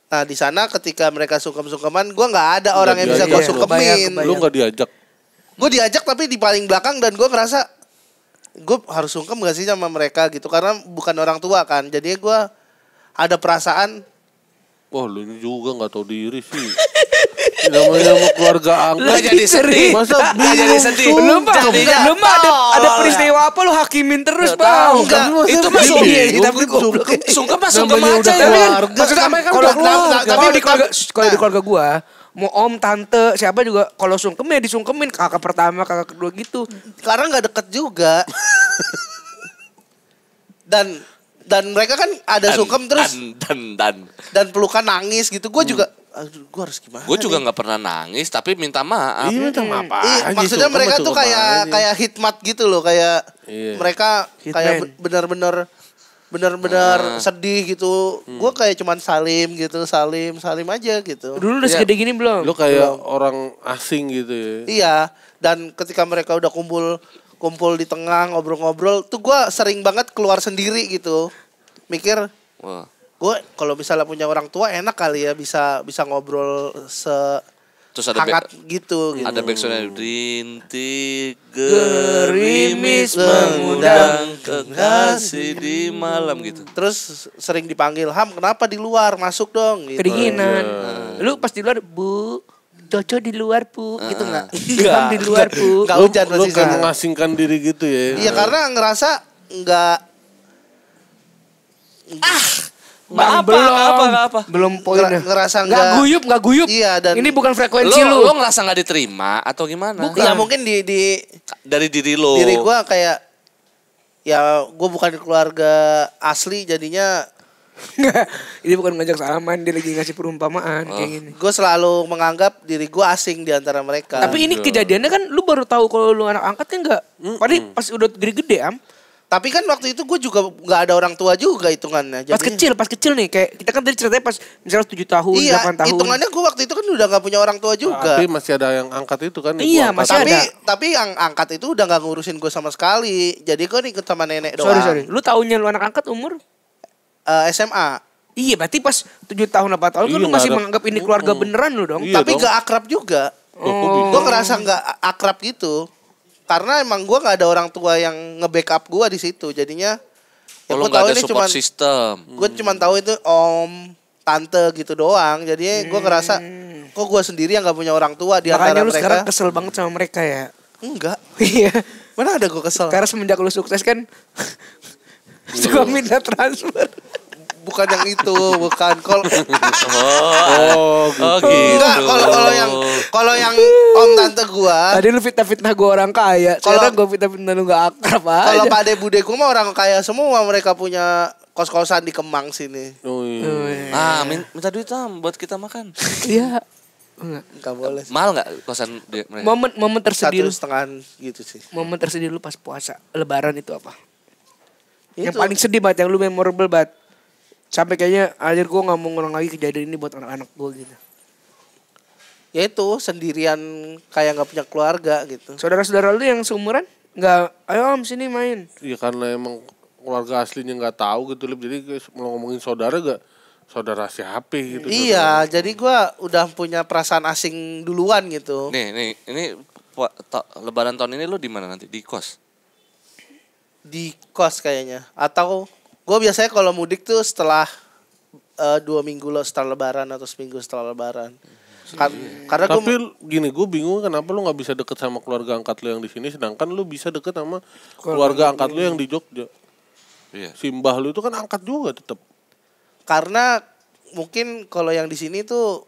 Nah di sana ketika mereka sungkem-sungkeman, gue nggak ada orang yang bisa gue diajak. sungkemin. Kebayang. Lu gak diajak. Gue diajak tapi di paling belakang dan gue ngerasa gue harus sungkem gak sih sama mereka gitu karena bukan orang tua kan. Jadi gue ada perasaan. Wah lu ini juga gak tahu diri sih. Namanya sama keluarga angkat. Lu jadi sedih. Masa Lu jadi bingung sedih. tuh. Lu mah Jadinya lu mah ada tolol. peristiwa apa lu hakimin terus, Nggak Bang? tahu. Enggak, Itu mah bingung. sungkem. Tapi goblok. Sungkem mah sungkem Namanya aja udah ya. keluarga. Maksudnya Namanya kan kalau udah keluarga. kalau di keluarga kalau di Nah. keluarga gua mau om, tante, siapa juga kalau sungkem ya disungkemin kakak pertama, kakak kedua gitu. Karena nggak deket juga. dan mereka kan ada sungkem terus dan pelukan nangis gitu. Gue juga, aduh, gue harus gimana? Gue juga nih? nggak pernah nangis tapi minta maaf. Iya minta maaf aja. Maksudnya sungkem mereka mah tuh sungkem kayak aja. kayak hitmat gitu loh, kayak Iya. mereka kayak Hitman. benar-benar sedih gitu. Gue kayak cuman salim gitu, salim aja gitu. Dulu udah Iya. segede gini belum? Lu kayak orang asing gitu ya. Iya, dan ketika mereka udah kumpul di tengah ngobrol-ngobrol, tuh gue sering banget keluar sendiri gitu. Mikir, Wah. gue kalau misalnya punya orang tua enak kali ya bisa ngobrol Terus ada hangat gitu. ada backsoundnya rintik gerimis mengundang kekasih di malam gitu. Terus sering dipanggil, Ham kenapa di luar, masuk dong gitu. Kedinginan. Lu pas di luar, Bu, Coco di luar, Bu, gitu enggak? Enggak. Di luar, Bu. Enggak Lu, hujan lu masih kan sana. mengasingkan diri gitu ya. Iya karena ngerasa enggak Bang, apa. Belum poinnya. ngerasa Enggak guyup. Iya, dan ini bukan frekuensi Lu lu. ngerasa nggak diterima atau gimana? ya mungkin di Dari diri lu. diri gue kayak ya gue bukan keluarga asli jadinya Enggak. Ini bukan ngajak salaman, dia lagi ngasih perumpamaan kayak gini. gue selalu menganggap diri gue asing di antara mereka. Tapi ini kejadiannya kan lu baru tahu kalau lu anak angkat kan enggak. Padahal pas udah gede-gede, Am. Tapi kan waktu itu gue juga nggak ada orang tua juga hitungannya. Pas kecil nih kayak kita kan tadi ceritanya pas misalnya 7 tahun, Iya, 8 tahun. hitungannya gue waktu itu kan udah nggak punya orang tua juga. Tapi masih ada yang angkat itu kan. Iya, ibu angkat. masih ada. Tapi yang angkat itu udah nggak ngurusin gue sama sekali. Jadi gue ikut sama nenek doang. Sorry. Lu taunya lu anak angkat umur? SMA. Iya, berarti pas 7 tahun 8 tahun kan Iya, lu masih nggak ada. menganggap ini keluarga beneran lu dong. Iya Tapi dong. gak akrab juga. Loh, kok bisa? Gue ngerasa nggak akrab gitu. Karena emang gue nggak ada orang tua yang nge-backup gue di situ. Jadinya ya Lu gue nggak tahu ada ini support system. gue cuman tahu itu om, tante gitu doang. Jadinya gue ngerasa kok gue sendiri yang nggak punya orang tua di Makanya antara lu sekarang mereka. kesel banget sama mereka ya. Enggak. Iya. Mana ada gue kesel. Karena semenjak lu sukses kan suka minta transfer. Bukan yang itu, bukan. Kalau Oh, gitu. Oh gitu. enggak, kalau yang om tante gua, Tadi lu fitnah-fitnah gue orang kaya. Sekarang gue fitnah-fitnah lu gak akrab kalau aja. Pak De Bude gua mah orang kaya semua, mereka punya kos-kosan di Kemang sini. Oh, iya. Ah, minta duit buat kita makan. Iya. Enggak. Enggak boleh. Mahal nggak kosan mereka? Momen tersedih lu. 1,5 gitu sih. Momen tersedih lu pas puasa Lebaran itu apa? Yang Itu. paling sedih banget, yang lu memorable banget. Sampai kayaknya akhir gue gak mau ngulang lagi kejadian ini buat anak-anak gue gitu. Ya itu sendirian kayak nggak punya keluarga gitu. Saudara-saudara lu yang seumuran nggak, ayo om sini main. Iya karena emang keluarga aslinya nggak tahu gitu Lip. Jadi kalau ngomongin saudara gak saudara siapa gitu. Iya, jadi gua udah punya perasaan asing duluan gitu. Nih, ini Lebaran tahun ini lu di mana nanti? Di kos. Di kos kayaknya. Atau gue biasanya kalau mudik tuh setelah 2 minggu lo setelah Lebaran atau seminggu setelah Lebaran. Karena Tapi gini, gue bingung kenapa lu nggak bisa deket sama keluarga angkat lu yang di sini, sedangkan lu bisa deket sama keluarga angkat lu yang di Jogja. Iya. Simbah lu itu kan angkat juga tetap. karena mungkin kalau yang di sini tuh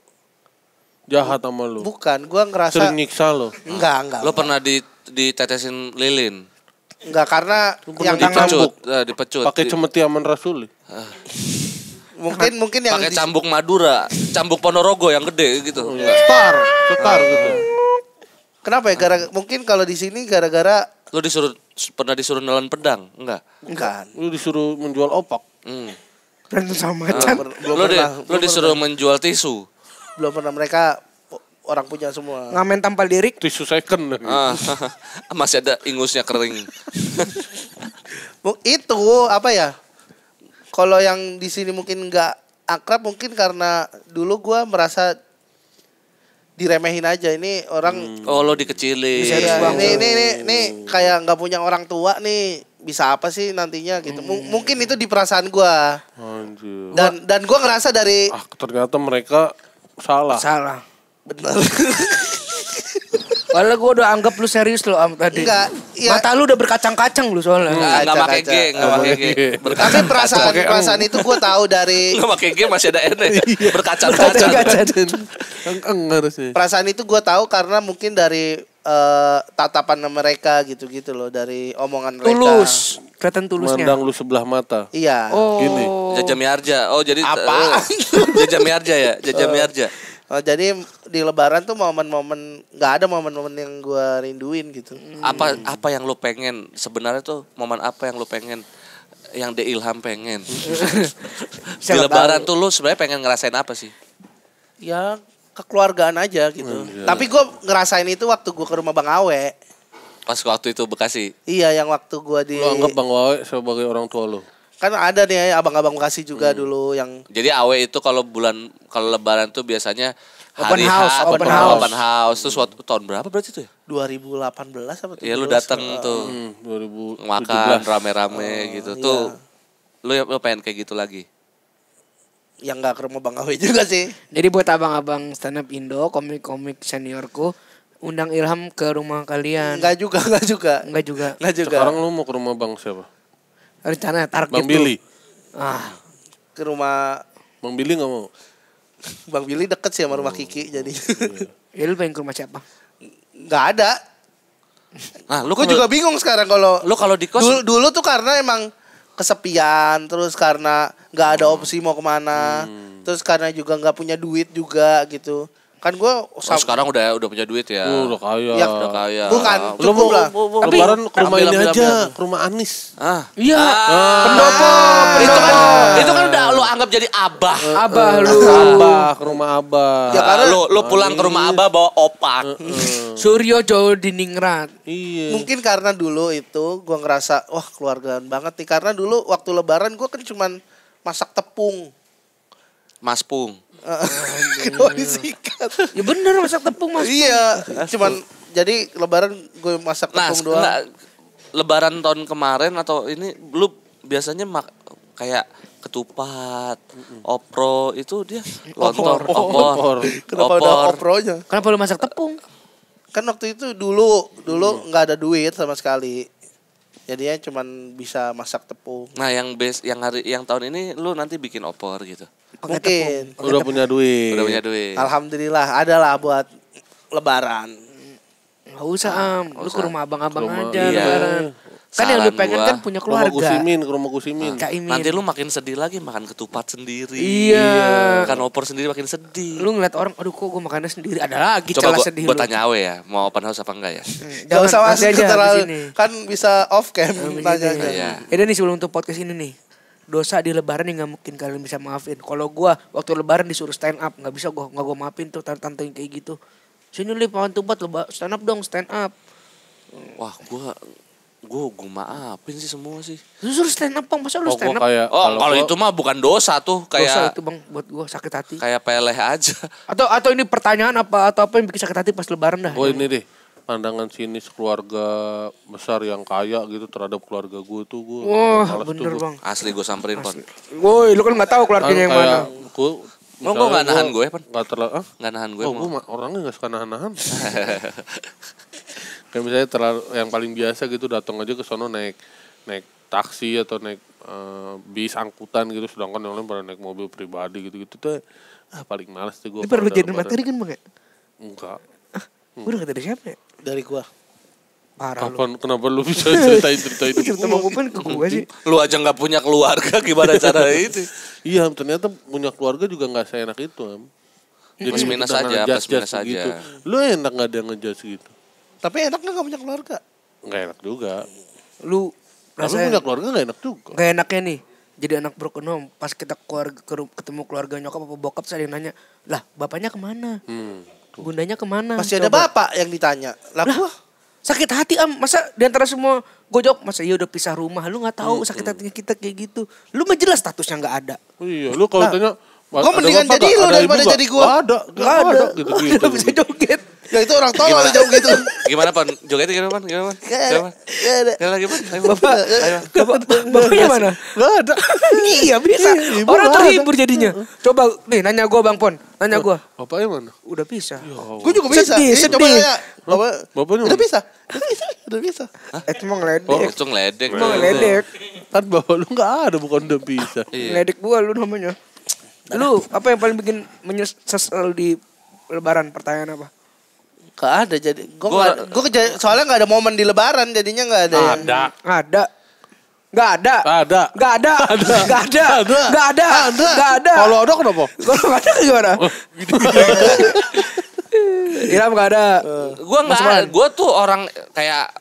Jahat sama lu. bukan, gue ngerasa Sering nyiksa lo. enggak. Lo pernah ditetesin lilin. Enggak, karena yang dicambuk. Dipecut. Pakai cemeti Aman Rasuli. mungkin yang pakai cambuk Madura, cambuk Ponorogo yang gede gitu. Star gitu. Kenapa ya? Mungkin kalau di sini gara-gara Lu pernah disuruh nelen pedang? Enggak. Lu disuruh menjual opak. Berantem sama macan. Lu disuruh menjual tisu. Belum pernah, mereka orang punya semua. Ngamen tampal lirik. Tisu second. Masih ada ingusnya kering. Itu apa ya? Kalau yang di sini mungkin nggak akrab, mungkin karena dulu gue merasa diremehin aja. Ini orang Oh, lo dikecilin. ini kayak nggak punya orang tua nih, bisa apa sih nantinya gitu. Mungkin itu di perasaan gue. Anjir. Dan gue ngerasa dari Ternyata mereka salah. Salah. bener. Padahal gue udah anggap lu serius lo tadi. Enggak, iya. Mata lu udah berkacang-kacang lu soalnya. Enggak pakai G, enggak pakai G. Tapi perasaan itu gue tahu dari Enggak pakai G masih ada N. Berkaca-kaca. Harusnya. perasaan itu gue tahu karena mungkin dari tatapan mereka gitu-gitu loh, dari omongan mereka. Tulus. Kelihatan tulusnya. Mandang lu sebelah mata. Iya. Oh. Gini. Jaja Miarja. Oh, jadi Apa? Jaja Miarja ya, Jaja Miarja. Jadi di Lebaran tuh momen-momen, nggak ada momen-momen yang gue rinduin gitu. Apa yang lu pengen sebenarnya tuh, momen apa yang lu pengen, yang De Ilham pengen? Di Siapa Lebaran tahu. tuh lu sebenarnya pengen ngerasain apa sih? Ya kekeluargaan aja gitu. Tapi gue ngerasain itu waktu gue ke rumah Bang Awe. Pas waktu itu Bekasi. Iya, yang waktu gue di Lu anggap Bang Wawe sebagai orang tua lu. kan ada nih abang-abang Bekasi juga dulu yang Jadi Awe itu kalau Lebaran tuh biasanya Open hari house, H, open house. open house. Terus waktu tahun berapa berarti tuh ya? 2018 apa tuh? Iya, lu datang tuh 2017. makan rame-rame gitu. iya. Tuh lu pengen kayak gitu lagi. Yang nggak ke rumah Bang Awe juga sih. Jadi buat abang-abang stand up Indo, komik-komik seniorku, undang Ilham ke rumah kalian. Enggak juga. Enggak juga. Enggak juga. Sekarang lu mau ke rumah Bang siapa? Rencana target Bang tuh. Billy. Ke rumah Bang Billy gak mau? Bang Billy deket sih sama rumah Kiki jadi. Ya lu pengen ke rumah siapa? Nggak ada. Nah, lu Gue juga bingung sekarang kalau di kos dulu tuh karena emang kesepian, terus karena nggak ada opsi mau kemana, terus karena juga nggak punya duit juga gitu. Kan gue sekarang udah punya duit ya. Udah kaya. Ya, Udah kaya. bukan Lu cukup lah. Lebaran ke rumah ini ambil, aja, ambil. ke rumah Anis. Iya. Pendopo. Itu kan udah lu anggap jadi abah. Abah lu. Abah, ke rumah Abah. Ya, karena lu pulang ke rumah abah bawa opak. Suryo jauh di Ningrat. Iya. mungkin karena dulu itu gue ngerasa wah keluargaan banget nih, karena dulu waktu Lebaran gue kan cuman masak tepung. Mas Pung. Kenapa disikat? Ya bener masak tepung mas. Iya, cuman jadi Lebaran gue masak Nah, tepung doang. Lebaran tahun kemarin atau ini lu biasanya kayak ketupat, opro itu dia lontong, opor. Kenapa ada opronya? Kenapa lu masak tepung? Kan waktu itu dulu nggak ada duit sama sekali. Jadinya cuman bisa masak tepung. Nah, yang tahun ini lu nanti bikin opor gitu. Mungkin. Udah punya duit. Udah punya duit. Alhamdulillah adalah buat Lebaran. Gak usah lu ke rumah abang-abang Rumah- aja iya. Lebaran. Kan yang lu Saran pengen gua, kan punya Ke rumah keluarga. Gusimin, ke rumah Gusimin. Kak Imin. Nanti lu makin sedih lagi makan ketupat sendiri. Iya. Makan opor sendiri makin sedih. Lu ngeliat orang, aduh kok gue makannya sendiri. Ada lagi Coba celah gua sedih lu. tanya Awe ya, mau open house apa enggak ya? Gak usah nanti masuk aja ke terlalu, di sini. kan bisa off cam tanya aja. Iya. Ya nih sebelum untuk podcast ini nih. Dosa di Lebaran yang gak mungkin kalian bisa maafin. Kalau gue waktu Lebaran disuruh stand up, gak bisa gue maafin tuh tante-tante yang kayak gitu. Sini Lip, makan tubat stand up dong, stand up. Wah, gue maafin sih semua sih. Lu suruh stand up bang, masa lu Oh, stand gua up? kayak Oh, kalau itu mah bukan dosa tuh, Dosa kayak itu bang, buat gue sakit hati. kayak peleh aja. Atau ini pertanyaan apa yang bikin sakit hati pas Lebaran dah? Oh ini deh, pandangan sinis keluarga besar yang kaya gitu terhadap keluarga gue tuh gue. Wah males tuh bener gua. bang. Asli gue samperin, Pon. Woi lu kan gak tahu keluarganya yang mana. Gue, Oh, gua nggak nahan gue, Pan. Gak terlalu, Nggak nahan gue oh mau. gue orangnya gak suka nahan-nahan. Kayak misalnya terlalu yang paling biasa gitu datang aja ke sono naik taksi atau naik bis angkutan gitu, sedangkan yang lain pada naik mobil pribadi gitu tuh paling males tuh gue. Ini perlu jadi materi kan bang ya? Enggak. Gue udah kata dari siapa ya? Dari gua. Parah lu. Kenapa lu bisa cerita hidup Cerita Bang Pupen ke gue sih. Lu aja nggak punya keluarga, gimana cara itu? Iya, ternyata punya keluarga juga gak seenak itu, Am. Plus minus udah aja, ngejudge plus minus begitu. aja. Lu enak gak ada yang ngejudge gitu? Tapi enak gak punya keluarga? Gak enak juga. Lu Tapi rasanya punya keluarga gak enak juga. gak enaknya nih. Jadi anak broken home. Pas kita ketemu keluarga nyokap apa bokap, saya yang nanya, lah bapaknya kemana? Bundanya kemana? Masih ada Coba. bapak yang ditanya. Lah gua Sakit hati masa diantara semua gue jawab masa iya udah pisah rumah, lu nggak tahu sakit hatinya kita kayak gitu, lu mah jelas statusnya nggak ada. Iya, lu kalau tanya gua mendingan jadi lu daripada jadi gua. Nggak ada. Gitu-gitu. Udah bisa joget. Ya itu orang tolol Gimana? jauh gitu. Gimana Pan? Jogetnya gimana Pan? Gimana Pan? Gimana? Gak ada. Gimana lagi Pan? Ayo, Bapak, ayo. bapaknya mana? Gak ada. Iya bisa. Ibu Orang nggak terhibur jadinya. Coba nih nanya gue Bang Pon, nanya gue. Bapaknya mana? Udah pisah. Gua juga bisa. Sedih, Iya, coba sedih. tanya. Bapaknya Udah mana? bisa. Udah bisa. Cuma ngeledek. Itu ngeledek. Cuma ngeledek. Kan bapak lu gak ada, bukan udah bisa. Iya. Ngeledek gue lu namanya. Lu apa yang paling bikin menyesal di Lebaran? Pertanyaan apa? Gak ada jadi. Gua soalnya gak ada momen di Lebaran jadinya gak ada. yang- Ada. Ada. Gak ada. Ada. Gak ada. Gak ada. Gak ada. Gak ada. Kalau ada kenapa? Kalau gak ada gimana? Ilham gak ada. Mas Wan. Gue tuh orang kayak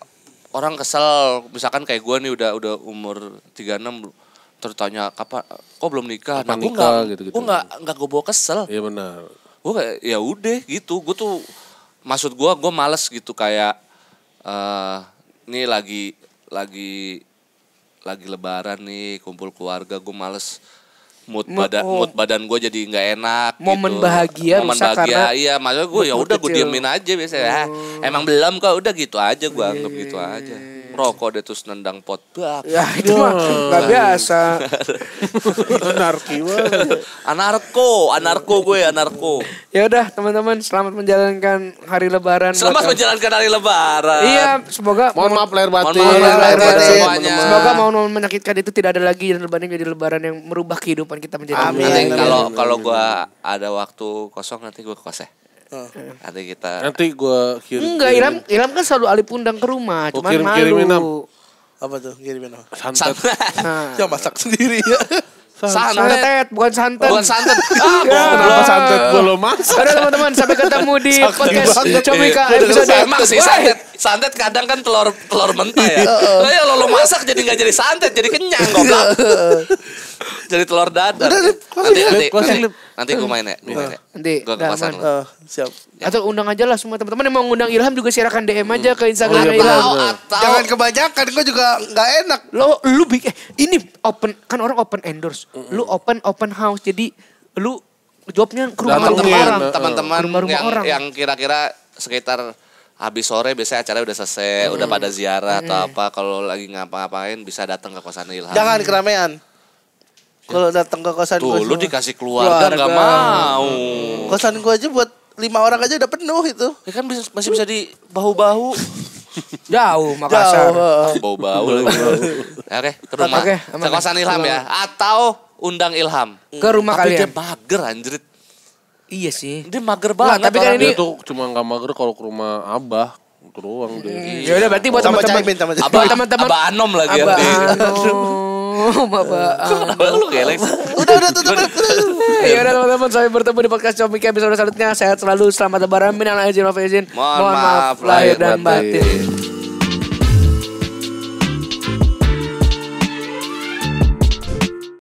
orang kesel, misalkan kayak gue nih udah umur 36 tertanya kapan kok belum nikah. Kapan Nah, gue nikah, nggak gitu-gitu. gue nggak gue bawa kesel. Iya benar. Gue kayak ya udah gitu. Gue tuh maksud gue males gitu kayak ini lagi Lebaran nih kumpul keluarga, gue males mood badan gue jadi nggak enak. Momen gitu. bahagia momen rusak bahagia karena iya, maksudnya gue ya mood udah gue kecil. diemin aja biasanya. Emang belum kok, udah gitu aja gue anggap gitu aja. Rokok dia terus nendang pot bak. Ya itu mah gak biasa. Anarki banget. Anarko gue. Ya udah teman-teman, selamat menjalankan hari Lebaran. Selamat buat- menjalankan hari Lebaran. Iya, semoga Mohon maaf lahir batin. Mohon maaf lahir batin batin. semuanya. Semoga momen menyakitkan itu tidak ada lagi dan Lebaran menjadi Lebaran yang merubah kehidupan kita menjadi Amin. Nanti lebih. kalau gue ada waktu kosong nanti gue ke kos ya. Nanti kita Nanti gue kirim. Enggak, Ilham kan selalu Alip undang ke rumah, Oh, cuman kirim-kirimin, Am. malu. Apa tuh? Kirimin apa? Santet. Nah, Ya masak sendiri ya. santet bukan santet. bukan santet. Kenapa santet gue lo masak? Udah teman-teman, sampai ketemu di podcast banget. Comika Iya. episode. Emang sih santet kadang kan telur mentah ya. Ya lo masak jadi nggak jadi santet, jadi kenyang goblok. Jadi telur dadar. Nanti gue main ya. Nanti, Gue ke udah kosan aman. lu. Siap. Atau undang aja lah semua teman-teman yang mau ngundang Ilham juga silakan DM aja ke Instagramnya iya, Ilham. Atau Jangan kebanyakan, gue juga nggak enak. Lu bikin ini open kan orang open endorse. Lu open house jadi lu jawabnya ke rumah-rumah orang. teman-teman Rumah-rumah orang. yang kira-kira sekitar habis sore biasanya acara udah selesai, udah pada ziarah atau apa, kalau lagi ngapa-ngapain bisa datang ke kosan Ilham. Jangan keramaian. Kalau datang ke kosan Tuh, gue lu dikasih keluarga nggak mau. Kosan gue aja buat 5 orang aja udah penuh itu. Ya kan masih bisa di bahu-bahu. Jauh Makassar. Jauh. Bau-bau lagi. Oke, ke rumah. Oke, Ke aman. kosan Ilham ya. Atau undang Ilham. Ke rumah Tapi dia kalian. mager anjrit. Iya sih. Dia mager banget. tapi kan orangnya. ini- Dia tuh cuma gak mager kalau ke rumah Abah. Itu doang dia. Ya udah berarti buat Sama teman-teman. Caimin, sama Caimin. Buat teman-teman. Abah Anom lagi Abah yang di- Anom. Abah lu geleng. Udah tutup. Ya udah teman-teman, sampai bertemu di podcast Comika episode selanjutnya. Sehat selalu, selamat lebaran, minal aidin wal faizin. Mohon maaf lahir dan lahir batin. batin.